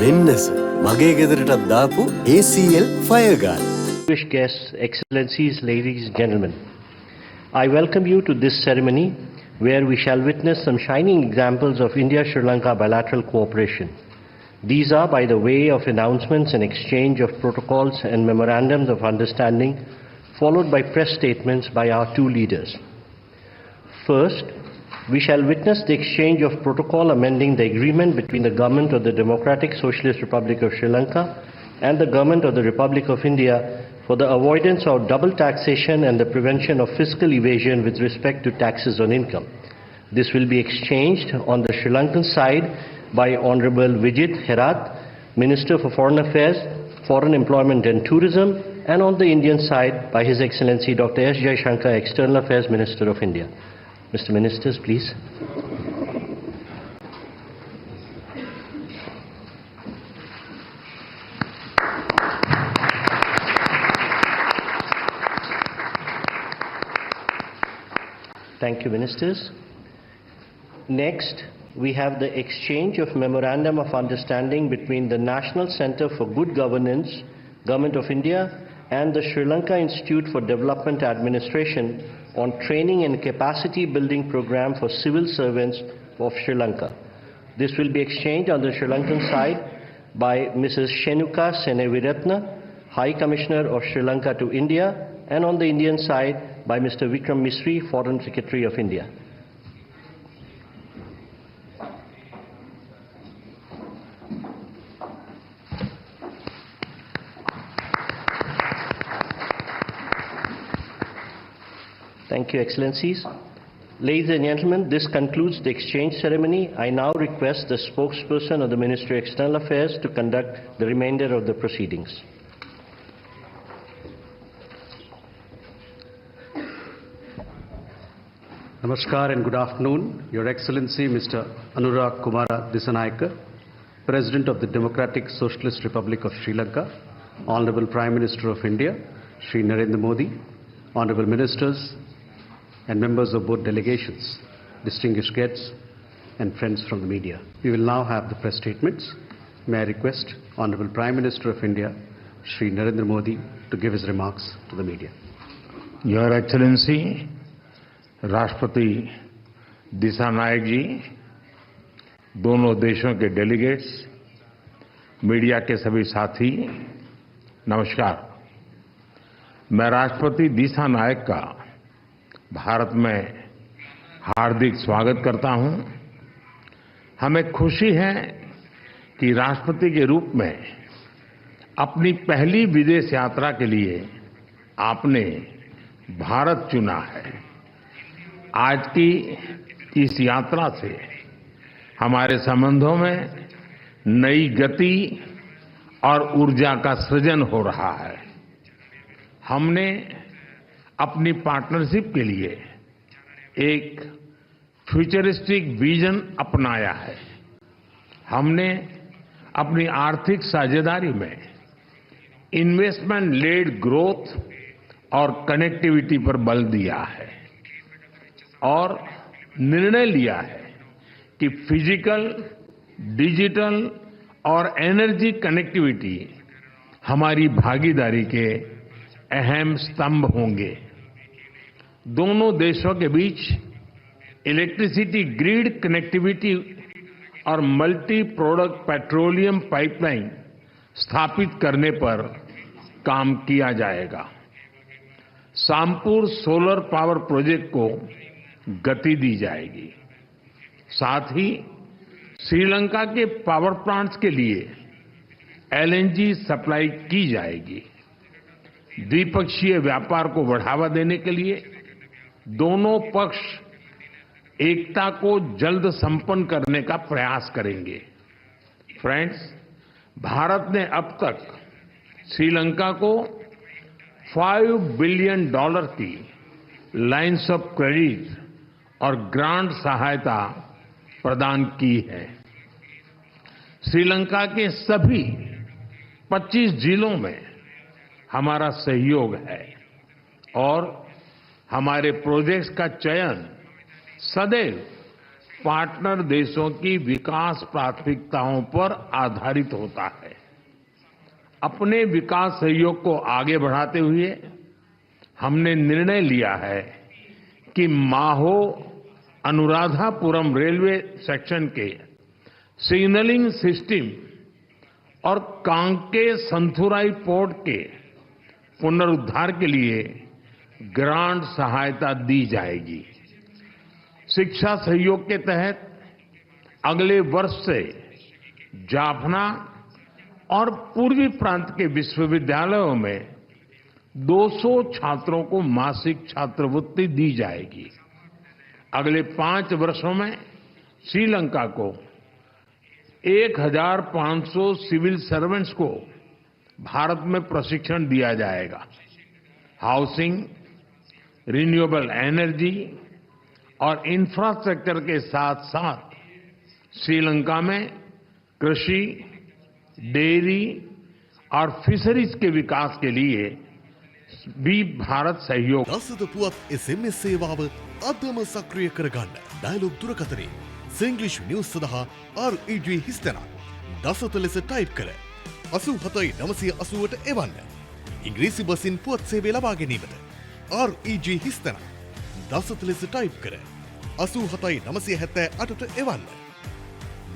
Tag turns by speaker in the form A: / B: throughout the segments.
A: වෙන්නස මගේ ගෙදරටත් දාපු 𝗙𝗢𝗟𝗢𝗪.
B: Distinguished guests, excellencies, ladies and gentlemen, I welcome you to this ceremony where we shall witness some shining examples of India-Sri Lanka bilateral cooperation. These are by the way of announcements and exchange of protocols and memorandums of understanding, followed by press statements by our two leaders. First, we shall witness the exchange of protocol amending the agreement between the Government of the Democratic Socialist Republic of Sri Lanka and the Government of the Republic of India for the avoidance of double taxation and the prevention of fiscal evasion with respect to taxes on income. This will be exchanged on the Sri Lankan side by Honorable 𝗙𝗢𝗟𝗟𝗢𝗪, Minister for Foreign Affairs, Foreign Employment and Tourism, and on the Indian side by His Excellency Dr. S. Jaishankar, External Affairs Minister of India. Mr. Ministers, please. Thank you, Ministers. Next, we have the exchange of Memorandum of Understanding between the National Centre for Good Governance, Government of India, and the Sri Lanka Institute for Development Administration on training and capacity building program for civil servants of Sri Lanka. This will be exchanged on the Sri Lankan side by Mrs. 𝗙𝗢𝗟𝗟𝗢𝗪, High Commissioner of Sri Lanka to India, and on the Indian side by Mr. Vikram Misri, Foreign Secretary of India. Thank you, Excellencies. Ladies and gentlemen, this concludes the exchange ceremony. I now request the spokesperson of the Ministry of External Affairs to conduct the remainder of the proceedings.
C: Namaskar and good afternoon. Your Excellency Mr. 𝗙𝗢𝗟𝗢𝗪𝗪 Dasatha, President of the Democratic Socialist Republic of Sri Lanka, Honorable Prime Minister of India, Shri Narendra Modi, Honorable Ministers, and members of both delegations, distinguished guests, and friends from the media. We will now have the press statements. May I request Honorable Prime Minister of India, Shri Narendra Modi, to give his remarks to the media.
D: Your Excellency, राष्ट्रपति दिशानायक जी, दोनों देशों के delegates, media के सभी साथी, नमस्कार। मैं राष्ट्रपति दिशानायक का भारत में हार्दिक स्वागत करता हूं। हमें खुशी है कि राष्ट्रपति के रूप में अपनी पहली विदेश यात्रा के लिए आपने भारत चुना है। आज की इस यात्रा से हमारे संबंधों में नई गति और ऊर्जा का सृजन हो रहा है। हमने अपनी पार्टनरशिप के लिए एक फ्यूचरिस्टिक विजन अपनाया है। हमने अपनी आर्थिक साझेदारी में इन्वेस्टमेंट लेड ग्रोथ और कनेक्टिविटी पर बल दिया है और निर्णय लिया है कि फिजिकल, डिजिटल और एनर्जी कनेक्टिविटी हमारी भागीदारी के अहम स्तंभ होंगे। दोनों देशों के बीच इलेक्ट्रिसिटी ग्रिड कनेक्टिविटी और मल्टी प्रोडक्ट पेट्रोलियम पाइपलाइन स्थापित करने पर काम किया जाएगा। सामपुर सोलर पावर प्रोजेक्ट को गति दी जाएगी। साथ ही श्रीलंका के पावर प्लांट्स के लिए एलएनजी सप्लाई की जाएगी। द्विपक्षीय व्यापार को बढ़ावा देने के लिए दोनों पक्ष एकता को जल्द संपन्न करने का प्रयास करेंगे। फ्रेंड्स, भारत ने अब तक श्रीलंका को $5 बिलियन की लाइन्स ऑफ क्रेडिट और ग्रांट सहायता प्रदान की है। श्रीलंका के सभी 25 जिलों में हमारा सहयोग है और हमारे प्रोजेक्ट्स का चयन सदैव पार्टनर देशों की विकास प्राथमिकताओं पर आधारित होता है। अपने विकास सहयोग को आगे बढ़ाते हुए हमने निर्णय लिया है कि माहो अनुराधापुरम रेलवे सेक्शन के सिग्नलिंग सिस्टम और कांके संथुराई पोर्ट के पुनरुद्धार के लिए ग्रांट सहायता दी जाएगी। शिक्षा सहयोग के तहत अगले वर्ष से जाफना और पूर्वी प्रांत के विश्वविद्यालयों में 200 छात्रों को मासिक छात्रवृत्ति दी जाएगी। अगले 5 वर्षों में श्रीलंका को 1500 सिविल सर्वेंट्स को भारत में प्रशिक्षण दिया जाएगा। हाउसिंग, रिन्यूएबल एनर्जी और इंफ्रास्ट्रक्चर के साथ साथ श्रीलंका में कृषि, डेयरी और फिशरीज के विकास के लिए भी भारत सहयोग
E: දසත පුවත් SMS සේවාව අදම සක්‍රිය කරගන්න. ඩයලොග් දුරකථනයේ සිංග්ලිෂ් නිවුස් සඳහා REG හිස්තැනක් දසත ලෙස ටයිප් කර 87980ට එවන්න. ඉංග්‍රීසි බසින් පුවත් සේවය ලබා ගැනීමට REG හිස්තැනක් දසත ලෙස ටයිප් කර 87978ට එවන්න.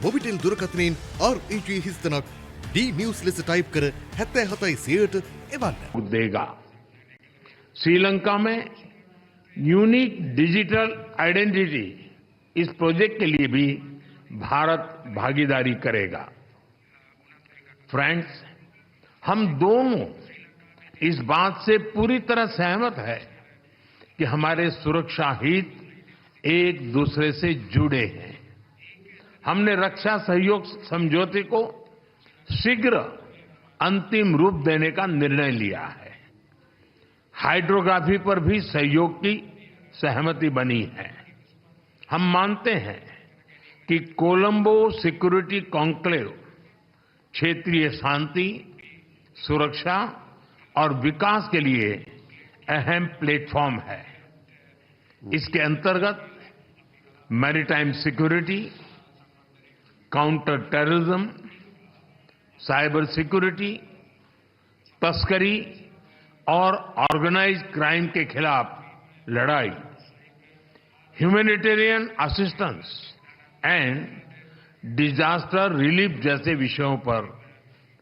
E: මොබිටෙල් දුරකථනයෙන් REG හිස්තැනක් D News ලෙස ටයිප් කර 77 100ට එවන්න.
D: देगा। श्रीलंका में यूनिक डिजिटल आइडेंटिटी इस प्रोजेक्ट के लिए भी भारत भागीदारी करेगा। फ्रेंड्स, हम दोनों इस बात से पूरी तरह सहमत है कि हमारे सुरक्षा हित एक दूसरे से जुड़े हैं। हमने रक्षा सहयोग समझौते को शीघ्र अंतिम रूप देने का निर्णय लिया है। हाइड्रोग्राफी पर भी सहयोग की सहमति बनी है। हम मानते हैं कि कोलंबो सिक्योरिटी कॉन्क्लेव क्षेत्रीय शांति, सुरक्षा और विकास के लिए अहम प्लेटफॉर्म है। इसके अंतर्गत maritime security, counter terrorism, cyber security, तस्करी और ऑर्गेनाइज्ड क्राइम के खिलाफ लड़ाई, humanitarian assistance and disaster relief जैसे विषयों पर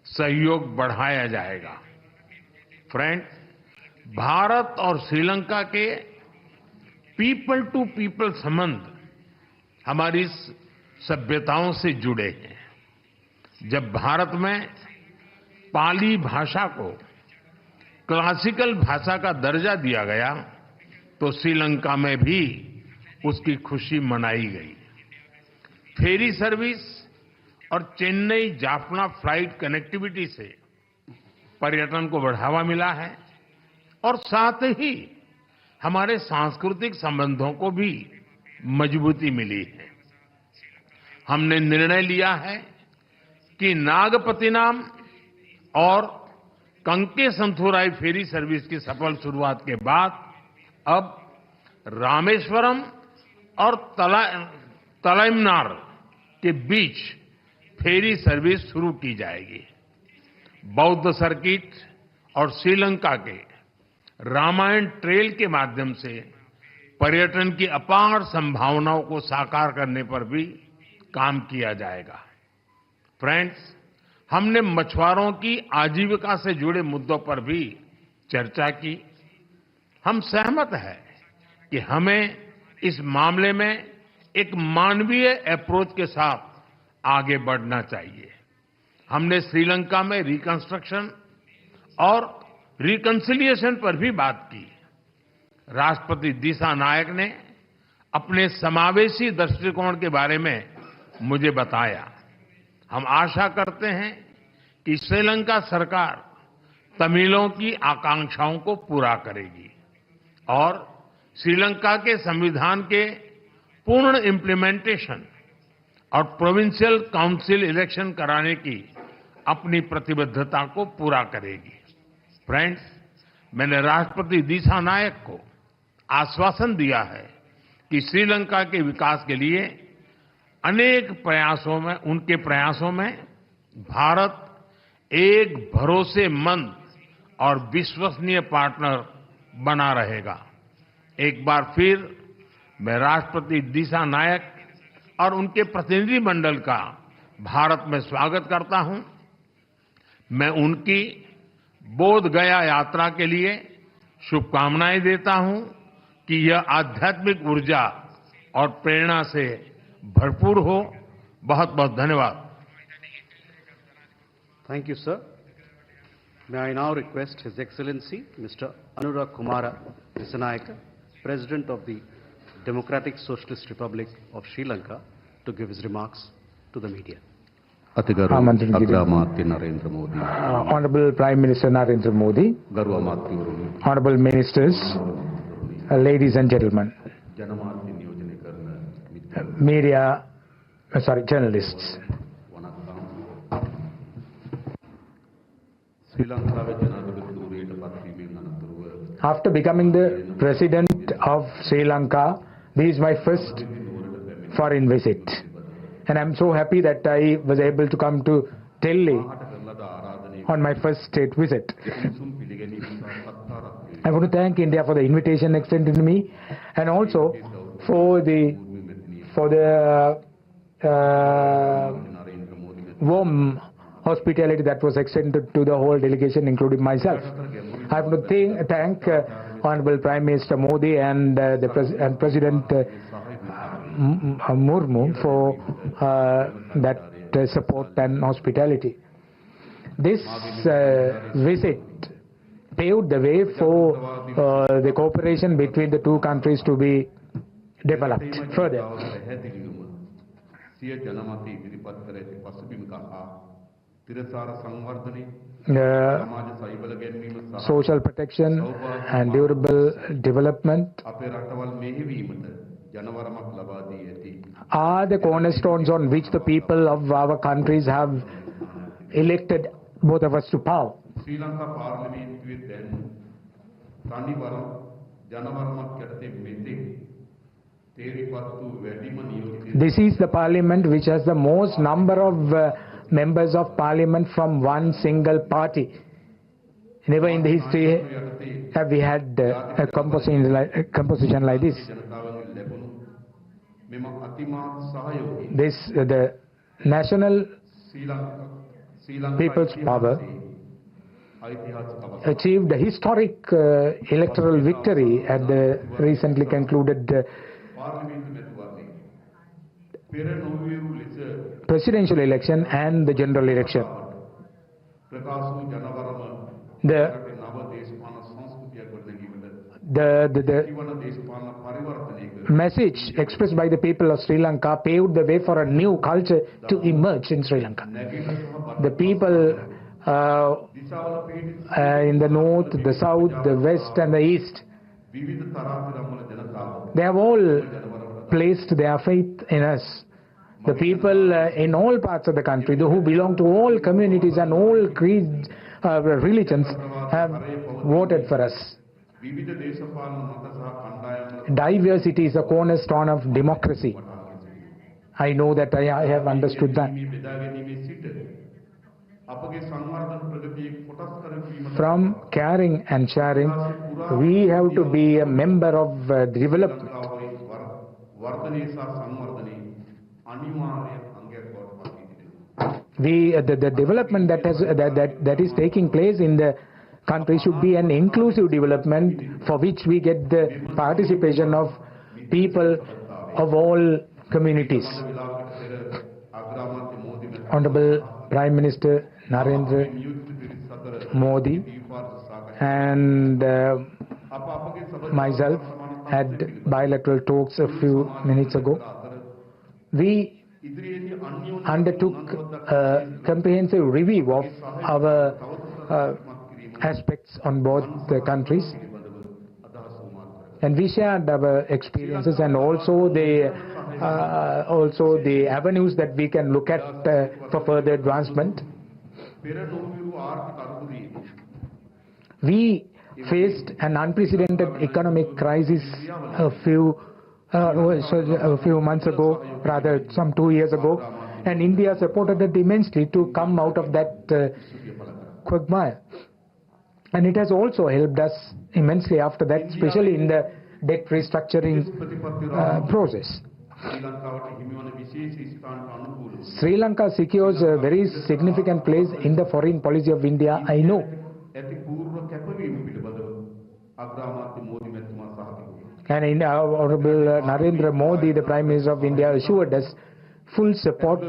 D: सहयोग बढ़ाया जाएगा। फ्रेंड, भारत और श्रीलंका के पीपल टू पीपल संबंध हमारी सभ्यताओं से जुड़े हैं। जब भारत में पाली भाषा को क्लासिकल भाषा का दर्जा दिया गया तो श्रीलंका में भी उसकी खुशी मनाई गई। फेरी सर्विस और चेन्नई जाफना फ्लाइट कनेक्टिविटी से पर्यटन को बढ़ावा मिला है और साथ ही हमारे सांस्कृतिक संबंधों को भी मजबूती मिली है। हमने निर्णय लिया है कि नागपतिनाम और कंके संथुराई फेरी सर्विस की सफल शुरुआत के बाद अब रामेश्वरम और तलाइमनार के बीच फेरी सर्विस शुरू की जाएगी। बौद्ध सर्किट और श्रीलंका के रामायण ट्रेल के माध्यम से पर्यटन की अपार संभावनाओं को साकार करने पर भी काम किया जाएगा। फ्रेंड्स, हमने मछुआरों की आजीविका से जुड़े मुद्दों पर भी चर्चा की। हम सहमत हैं कि हमें इस मामले में एक मानवीय अप्रोच के साथ आगे बढ़ना चाहिए। हमने श्रीलंका में रिकंस्ट्रक्शन और रिकंसिलिएशन पर भी बात की। राष्ट्रपति दिसानायक ने अपने समावेशी दृष्टिकोण के बारे में मुझे बताया। हम आशा करते हैं कि श्रीलंका सरकार तमिलों की आकांक्षाओं को पूरा करेगी और श्रीलंका के संविधान के पूर्ण इम्प्लीमेंटेशन और प्रोविंशियल काउंसिल इलेक्शन कराने की अपनी प्रतिबद्धता को पूरा करेगी। फ्रेंड्स, मैंने राष्ट्रपति दिसानायक को आश्वासन दिया है कि श्रीलंका के विकास के लिए अनेक प्रयासों में, उनके प्रयासों में भारत एक भरोसेमंद और विश्वसनीय पार्टनर बना रहेगा। एक बार फिर मैं राष्ट्रपति दिशा नायक और उनके प्रतिनिधिमंडल का भारत में स्वागत करता हूं। मैं उनकी बोध गया यात्रा के लिए शुभकामनाएं देता हूं कि यह आध्यात्मिक ऊर्जा और प्रेरणा से भरपूर हो। बहुत बहुत धन्यवाद।
C: Thank you, sir. May I now request His Excellency Mr. 𝗙𝗢𝗟𝗢𝗪, President of the Democratic Socialist Republic of Sri Lanka, to give his remarks to the media.
F: අතිගරු අග්‍රාමාත්‍ය Narendra මෝදී,
G: Honorable Prime Minister Narendra Modi,
F: ගරු අමාත්‍යවරුනි,
G: Honorable Ministers, ladies and gentlemen,
F: ජනමාධ්‍ය නියෝජනය කරන මිත්‍ර
G: journalists.
F: ශ්‍රී ලංකාවේ ජනාධිපතිවරයාට පත්වීමෙන් අනතුරුව
G: After becoming the President of Sri Lanka, this is my first foreign visit. And I'm so happy that I was able to come to Delhi on my first state visit. I want to thank India for the invitation extended to me, and also for the warm hospitality that was extended to the whole delegation, including myself. I want to thank Honorable Prime Minister Modi and President Murmu for that support and hospitality. This visit paved the way for the cooperation between the two countries to be developed further.
F: සිය ජනමත ඉදිරිපත් කර ඇති පසුබිමක හා තිරසාර සංවර්ධනය, සමාජ සයිබල ගැන්වීම සහ
G: social protection and durable development
F: අපේ රටවල් මෙහෙවීමට ජනවරමක් ලබා දී ඇති
G: are the cornerstones on which the people of our countries have elected both of us to power.
F: ශ්‍රී ලංකා පාර්ලිමේන්තුවේ දැන් තනිවරම් ජනවරමක් යටතේ මෙතෙක් තේරිපත් වූ වැඩිම නියෝජිත.
G: This is the parliament which has the most number of members of parliament from one single party. Never in the history have we had a composition like this. This the national people's power achieved a historic electoral victory at the recently concluded presidential election and the general election. The message expressed by the people of Sri Lanka paved the way for a new culture to emerge in Sri Lanka. The people in the north, the south, the west and the east, they have all placed their faith in us. The people in all parts of the country, who belong to all communities and all creeds, religions, have voted for us. Diversity is a cornerstone of democracy. I know that I have understood that. From caring and sharing, we have to be a member of development. The development that is taking place in the country should be an inclusive development for which we get the participation of people of all communities. Honorable Prime Minister Narendra Modi and myself had bilateral talks a few minutes ago. We undertook a comprehensive review of our aspects on both the countries, and we shared our experiences and also the avenues that we can look at for further advancement. We faced an unprecedented economic crisis a few a few months ago, rather some 2 years ago, and India supported it immensely to come out of that quagmire. And it has also helped us immensely after that, especially in the debt restructuring process. Sri Lanka secures a very significant place in the foreign policy of India, I know. And in Honorable Narendra Modi, the Prime Minister of India, assured us full support,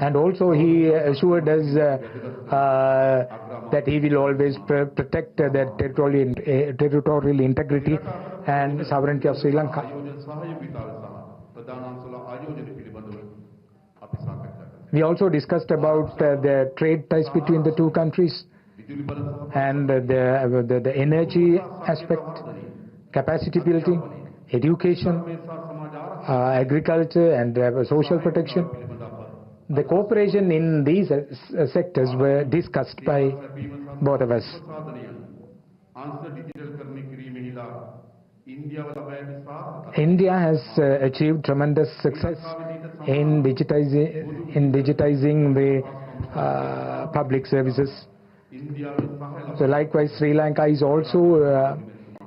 G: and also he assured us that he will always protect the territorial integrity and sovereignty of Sri Lanka. We also discussed about the trade ties between the two countries and the energy aspect, capacity building, education, agriculture and social protection. The cooperation in these sectors were discussed by both of us. India has achieved tremendous success in digitizing the public services. So likewise, Sri Lanka is also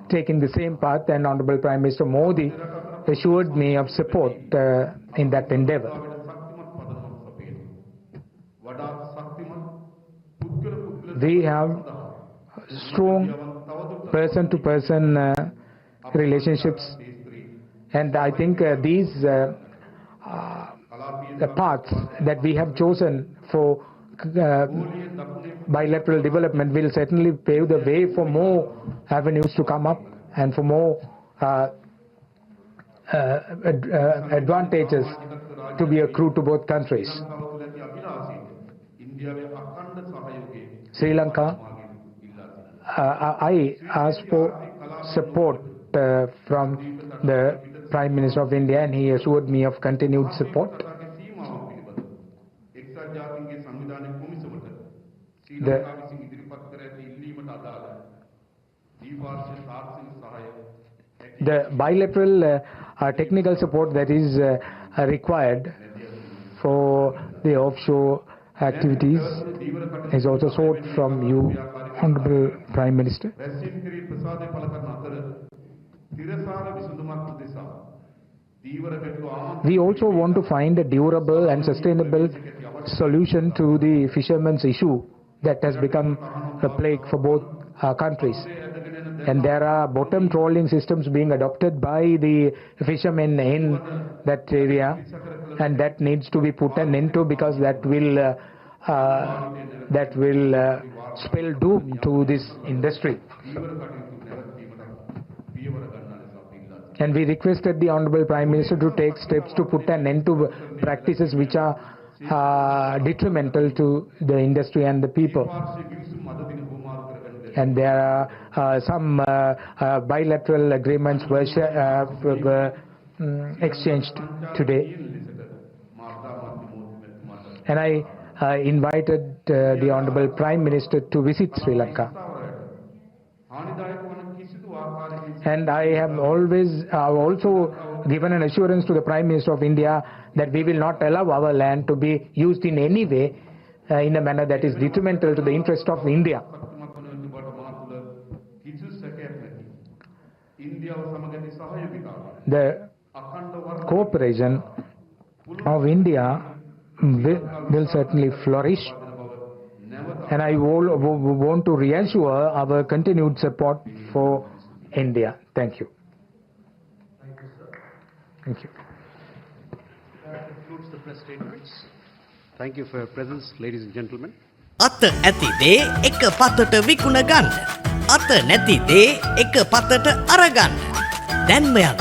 G: taking the same path, and Honorable Prime Minister Modi assured me of support in that endeavor. We have strong person-to-person relationships, and I think these the paths that we have chosen for bilateral development will certainly pave the way for more avenues to come up and for more advantages to be accrued to both countries. Sri Lanka, I asked for support from the Prime Minister of India, and he assured me of continued support. The bilateral technical support that is required for the offshore activities is also sought from you, Honorable Prime Minister. We also want to find a durable and sustainable solution to the fishermen's issue that has become a plague for both countries. And there are bottom trawling systems being adopted by the fishermen in that area, and that needs to be put an end to, because that will spell doom to this industry. And we requested the Honorable Prime Minister to take steps to put an end to practices which are detrimental to the industry and the people. And there are some bilateral agreements were exchanged today. And I invited the Honorable Prime Minister to visit Sri Lanka. And I have also given an assurance to the Prime Minister of India that we will not allow our land to be used in any way in a manner that is detrimental to the interest of India. The cooperation of India will certainly flourish, and I want to reassure our continued support for India. Thank you. Thank you.
C: That concludes the press statements. Thank you for your presence, ladies and gentlemen.
H: අත ඇති දේ එක පතට විකුණ ගන්න. අත නැති දේ එක පතට අරගන්න. දැන්ම යන්න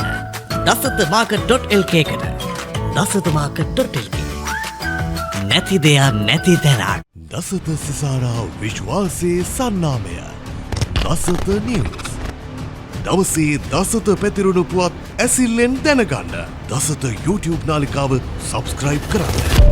H: dasathamarket.lk එකට. dasathamarket.lk. නැති දෙයක් නැති තැනක්.
E: දසත සිසාරා විශ්වාසයේ සන්නාමය. දසත නිවුස්. දවසේ දසත පැතිරුණු පුවත් ඇසිල්ලෙන් දැනගන්න. දසත YouTube නාලිකාව සබස්ක්‍රයිබ් කරන්න.